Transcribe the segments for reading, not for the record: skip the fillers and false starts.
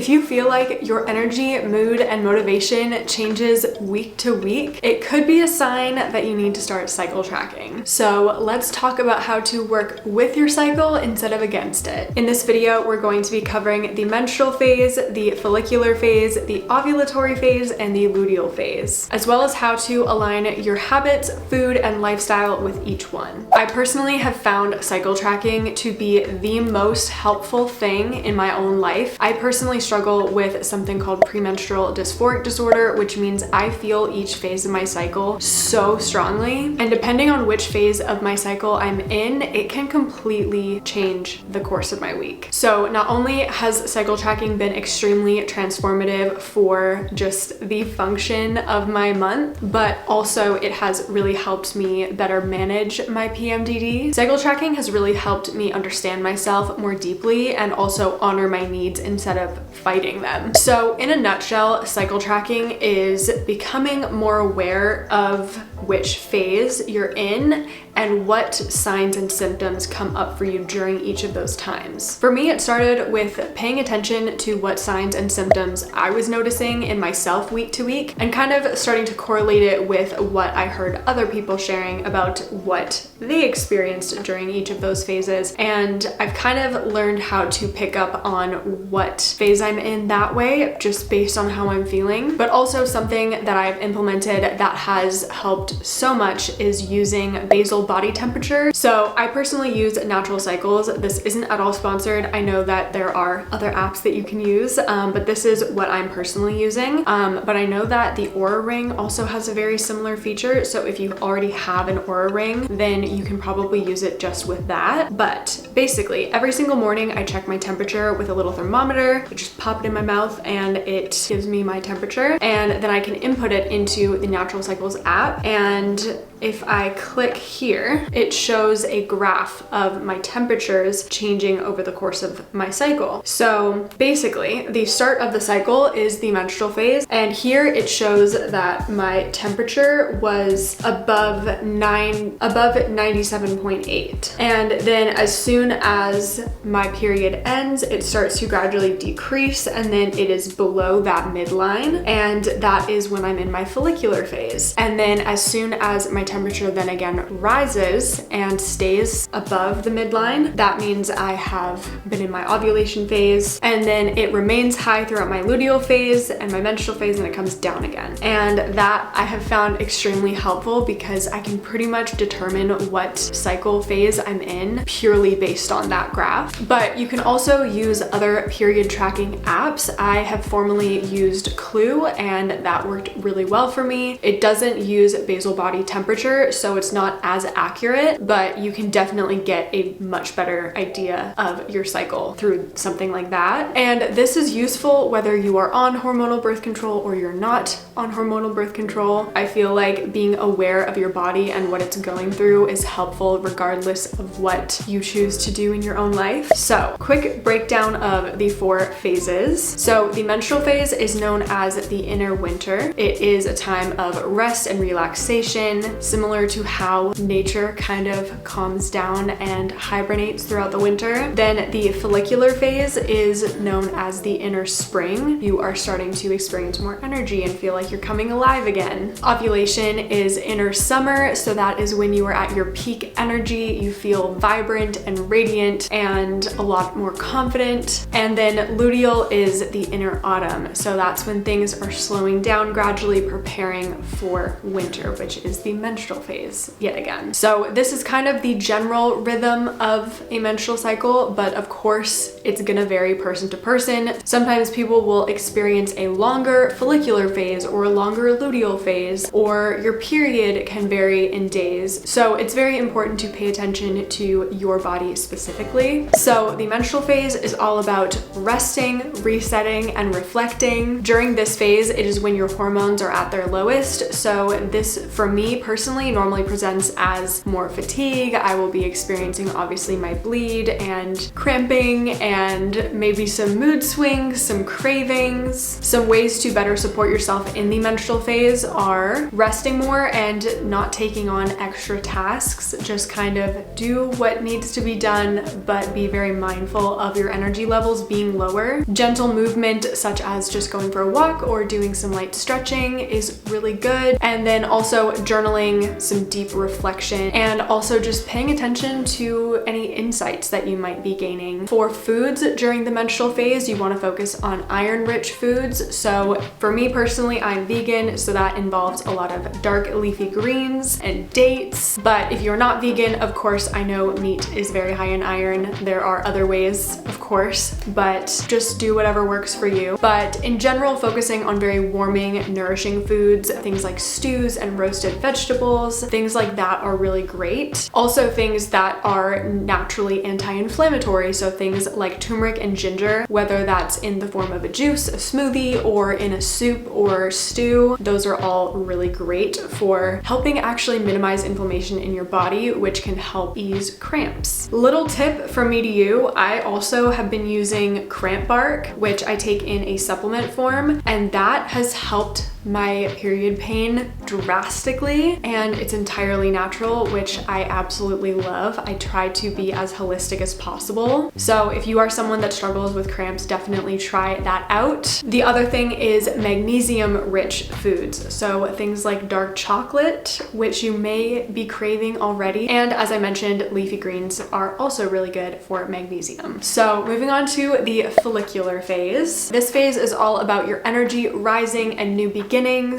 If you feel like your energy, mood, and motivation changes week to week, it could be a sign that you need to start cycle tracking. So let's talk about how to work with your cycle instead of against it. In this video, we're going to be covering the menstrual phase, the follicular phase, the ovulatory phase, and the luteal phase, as well as how to align your habits, food, and lifestyle with each one. I personally have found cycle tracking to be the most helpful thing in my own life. I personally struggle with something called premenstrual dysphoric disorder, which means I feel each phase of my cycle so strongly. And depending on which phase of my cycle I'm in, it can completely change the course of my week. So not only has cycle tracking been extremely transformative for just the function of my month, but also it has really helped me better manage my PMDD. Cycle tracking has really helped me understand myself more deeply and also honor my needs instead of fighting them. So in a nutshell, cycle tracking is becoming more aware of which phase you're in and what signs and symptoms come up for you during each of those times. For me, it started with paying attention to what signs and symptoms I was noticing in myself week to week and kind of starting to correlate it with what I heard other people sharing about what they experienced during each of those phases. And I've kind of learned how to pick up on what phase I'm in that way, just based on how I'm feeling. But also something that I've implemented that has helped so much is using basal body temperature. So I personally use Natural Cycles. This isn't at all sponsored. I know that there are other apps that you can use, but this is what I'm personally using. But I know that the Oura Ring also has a very similar feature. So if you already have an Oura Ring, then you can probably use it just with that. But basically, every single morning I check my temperature with a little thermometer. I just pop it in my mouth and it gives me my temperature. And then I can input it into the Natural Cycles app. And if I click here, it shows a graph of my temperatures changing over the course of my cycle. So basically, the start of the cycle is the menstrual phase, and here it shows that my temperature was above 97.8. And then as soon as my period ends, it starts to gradually decrease, and then it is below that midline, and that is when I'm in my follicular phase. And then as soon as my temperature then again rises and stays above the midline, that means I have been in my ovulation phase, and then it remains high throughout my luteal phase and my menstrual phase, and it comes down again. And that I have found extremely helpful because I can pretty much determine what cycle phase I'm in purely based on that graph. But you can also use other period tracking apps. I have formerly used Clue, and that worked really well for me. It doesn't use basal body temperature, so it's not as accurate, but you can definitely get a much better idea of your cycle through something like that. And this is useful whether you are on hormonal birth control or you're not on hormonal birth control. I feel like being aware of your body and what it's going through is helpful regardless of what you choose to do in your own life. So, quick breakdown of the 4 phases. So the menstrual phase is known as the inner winter. It is a time of rest and relaxation, similar to how nature kind of calms down and hibernates throughout the winter. Then the follicular phase is known as the inner spring. You are starting to experience more energy and feel like you're coming alive again. Ovulation is inner summer, so that is when you are at your peak energy. You feel vibrant and radiant and a lot more confident. And then luteal is the inner autumn, so that's when things are slowing down gradually, preparing for winter, which is the menstrual phase yet again. So this is kind of the general rhythm of a menstrual cycle, but of course it's gonna vary person to person. Sometimes people will experience a longer follicular phase or a longer luteal phase, or your period can vary in days. So it's very important to pay attention to your body specifically. So the menstrual phase is all about resting, resetting, and reflecting. During this phase, it is when your hormones are at their lowest. So this, for me personally, personally normally presents as more fatigue. I will be experiencing obviously my bleed and cramping and maybe some mood swings, some cravings. Some ways to better support yourself in the menstrual phase are resting more and not taking on extra tasks. Just kind of do what needs to be done, but be very mindful of your energy levels being lower. Gentle movement, such as just going for a walk or doing some light stretching, is really good. And then also journaling, some deep reflection, and also just paying attention to any insights that you might be gaining. For foods during the menstrual phase, you want to focus on iron-rich foods. So for me personally, I'm vegan, so that involves a lot of dark leafy greens and dates. But if you're not vegan, of course, I know meat is very high in iron. There are other ways, of course, but just do whatever works for you. But in general, focusing on very warming, nourishing foods, things like stews and roasted vegetables, things like that are really great. Also things that are naturally anti-inflammatory, so things like turmeric and ginger, whether that's in the form of a juice, a smoothie, or in a soup or stew, those are all really great for helping actually minimize inflammation in your body, which can help ease cramps. Little tip from me to you, I also have been using cramp bark, which I take in a supplement form, and that has helped my period pain drastically, and it's entirely natural, which I absolutely love. I try to be as holistic as possible. So if you are someone that struggles with cramps, definitely try that out. The other thing is magnesium rich foods. So things like dark chocolate, which you may be craving already. And as I mentioned, leafy greens are also really good for magnesium. So moving on to the follicular phase. This phase is all about your energy rising and new beginnings.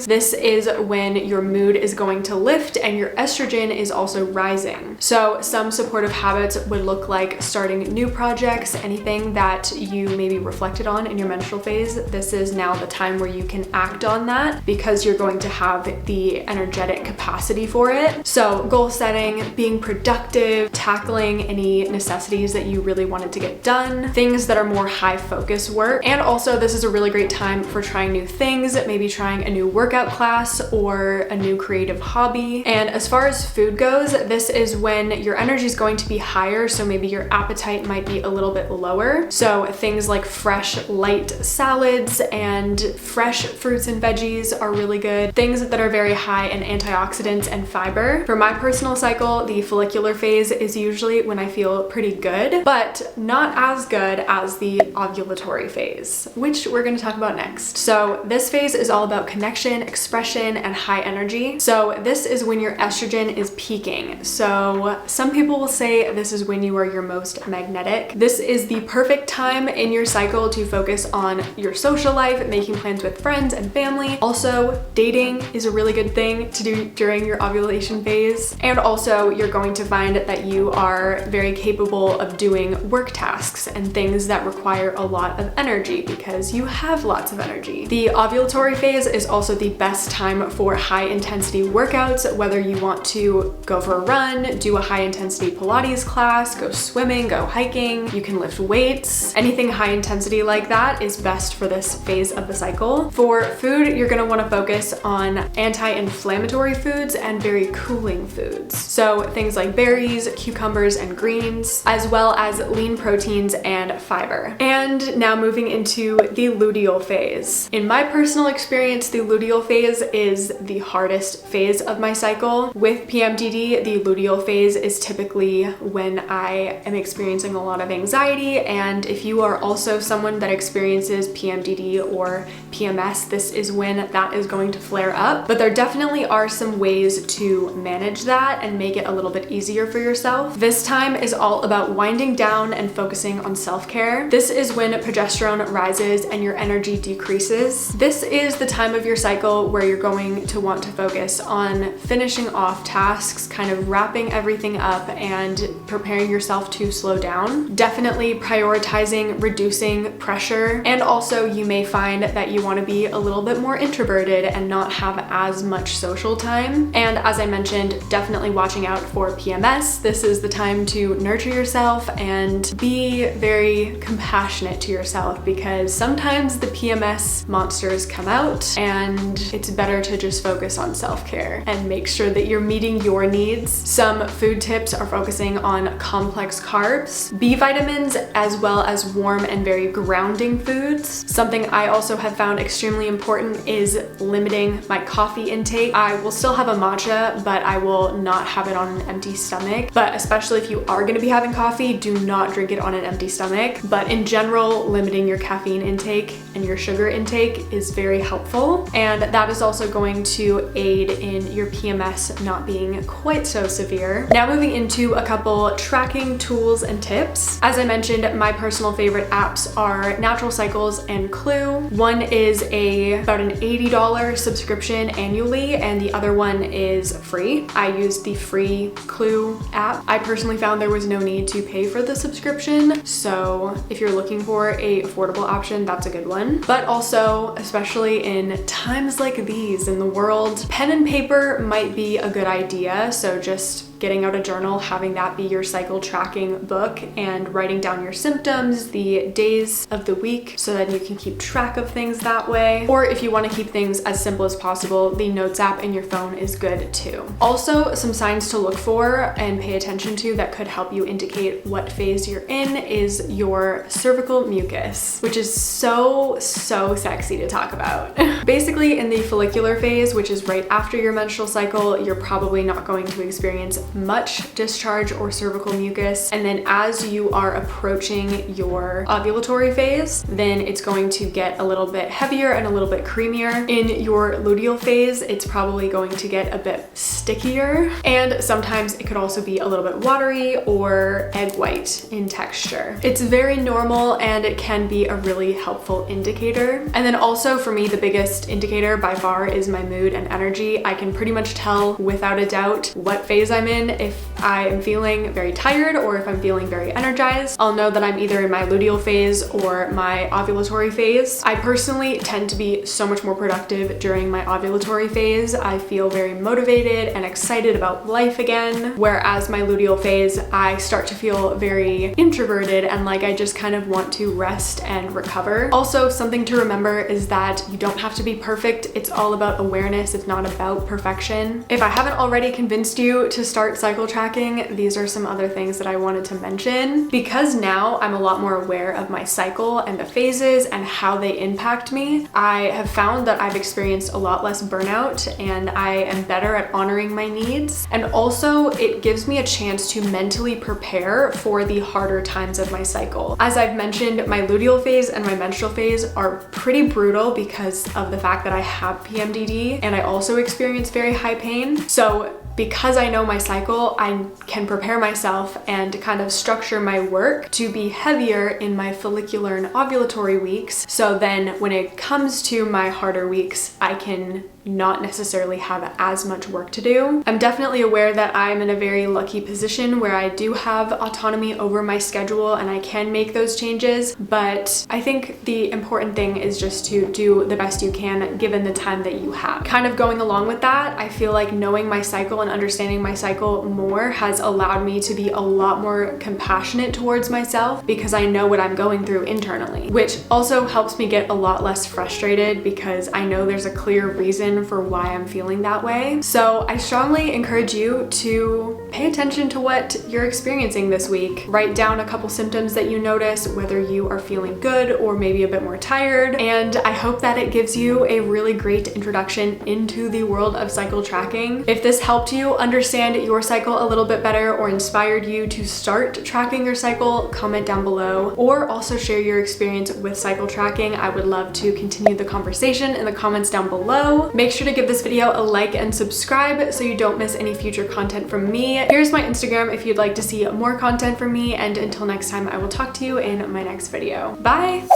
This is when your mood is going to lift and your estrogen is also rising. So some supportive habits would look like starting new projects, anything that you maybe reflected on in your menstrual phase. This is now the time where you can act on that because you're going to have the energetic capacity for it. So goal setting, being productive, tackling any necessities that you really wanted to get done, things that are more high focus work. And also this is a really great time for trying new things, maybe trying a new workout class or a new creative hobby. And as far as food goes, this is when your energy is going to be higher, so maybe your appetite might be a little bit lower. So things like fresh light salads and fresh fruits and veggies are really good. Things that are very high in antioxidants and fiber. For my personal cycle, the follicular phase is usually when I feel pretty good, but not as good as the ovulatory phase, which we're going to talk about next. So this phase is all about connection, expression, and high energy. So this is when your estrogen is peaking. So some people will say this is when you are your most magnetic. This is the perfect time in your cycle to focus on your social life, making plans with friends and family. Also, dating is a really good thing to do during your ovulation phase. And also, you're going to find that you are very capable of doing work tasks and things that require a lot of energy because you have lots of energy. The ovulatory phase is also the best time for high intensity workouts, whether you want to go for a run, do a high intensity Pilates class, go swimming, go hiking, you can lift weights. Anything high intensity like that is best for this phase of the cycle. For food, you're gonna wanna focus on anti-inflammatory foods and very cooling foods. So things like berries, cucumbers, and greens, as well as lean proteins and fiber. And now moving into the luteal phase. In my personal experience, the luteal phase is the hardest phase of my cycle. With PMDD, the luteal phase is typically when I am experiencing a lot of anxiety, and if you are also someone that experiences PMDD or PMS, this is when that is going to flare up. But there definitely are some ways to manage that and make it a little bit easier for yourself. This time is all about winding down and focusing on self-care. This is when progesterone rises and your energy decreases. This is the time of your cycle where you're going to want to focus on finishing off tasks, kind of wrapping everything up and preparing yourself to slow down. Definitely prioritizing reducing pressure, and also you may find that you want to be a little bit more introverted and not have as much social time. And as I mentioned, definitely watching out for PMS. This is the time to nurture yourself and be very compassionate to yourself, because sometimes the PMS monsters come out and it's better to just focus on self-care and make sure that you're meeting your needs. Some food tips are focusing on complex carbs, B vitamins, as well as warm and very grounding foods. Something I also have found extremely important is limiting my coffee intake. I will still have a matcha, but I will not have it on an empty stomach. But especially if you are going to be having coffee, do not drink it on an empty stomach. But in general, limiting your caffeine intake and your sugar intake is very helpful. And that is also going to aid in your PMS not being quite so severe. Now moving into a couple tracking tools and tips. As I mentioned, my personal favorite apps are Natural Cycles and Clue. One is about an $80 subscription annually, and the other one is free. I use the free Clue app. I personally found there was no need to pay for the subscription, so if you're looking for a affordable option, that's a good one. But also, especially in times like these in the world, pen and paper might be a good idea. So just getting out a journal, having that be your cycle tracking book, and writing down your symptoms, the days of the week, so that you can keep track of things that way. Or if you want to keep things as simple as possible, the Notes app in your phone is good too. Also, some signs to look for and pay attention to that could help you indicate what phase you're in is your cervical mucus, which is so sexy to talk about. Basically, in the follicular phase, which is right after your menstrual cycle, you're probably not going to experience much discharge or cervical mucus. And then as you are approaching your ovulatory phase, then it's going to get a little bit heavier and a little bit creamier. In your luteal phase, it's probably going to get a bit stickier. And sometimes it could also be a little bit watery or egg white in texture. It's very normal and it can be a really helpful indicator. And then also for me, the biggest indicator by far is my mood and energy. I can pretty much tell without a doubt what phase I'm in. If I am feeling very tired or if I'm feeling very energized, I'll know that I'm either in my luteal phase or my ovulatory phase. I personally tend to be so much more productive during my ovulatory phase. I feel very motivated and excited about life again, whereas my luteal phase, I start to feel very introverted and like I just kind of want to rest and recover. Also, something to remember is that you don't have to be perfect. It's all about awareness. It's not about perfection. If I haven't already convinced you to start cycle tracking, these are some other things that I wanted to mention. Because now I'm a lot more aware of my cycle and the phases and how they impact me, I have found that I've experienced a lot less burnout and I am better at honoring my needs. And also it gives me a chance to mentally prepare for the harder times of my cycle. As I've mentioned, my luteal phase and my menstrual phase are pretty brutal because of the fact that I have PMDD and I also experience very high pain. So because I know my cycle, I can prepare myself and kind of structure my work to be heavier in my follicular and ovulatory weeks. So then when it comes to my harder weeks, I can not necessarily have as much work to do. I'm definitely aware that I'm in a very lucky position where I do have autonomy over my schedule and I can make those changes, but I think the important thing is just to do the best you can given the time that you have. Kind of going along with that, I feel like knowing my cycle and understanding my cycle more has allowed me to be a lot more compassionate towards myself because I know what I'm going through internally, which also helps me get a lot less frustrated because I know there's a clear reason for why I'm feeling that way. So I strongly encourage you to pay attention to what you're experiencing this week. Write down a couple symptoms that you notice, whether you are feeling good or maybe a bit more tired. And I hope that it gives you a really great introduction into the world of cycle tracking. If this helped you understand your cycle a little bit better or inspired you to start tracking your cycle, comment down below or also share your experience with cycle tracking. I would love to continue the conversation in the comments down below. Make sure to give this video a like and subscribe so you don't miss any future content from me. Here's my Instagram if you'd like to see more content from me, and until next time, I will talk to you in my next video. Bye!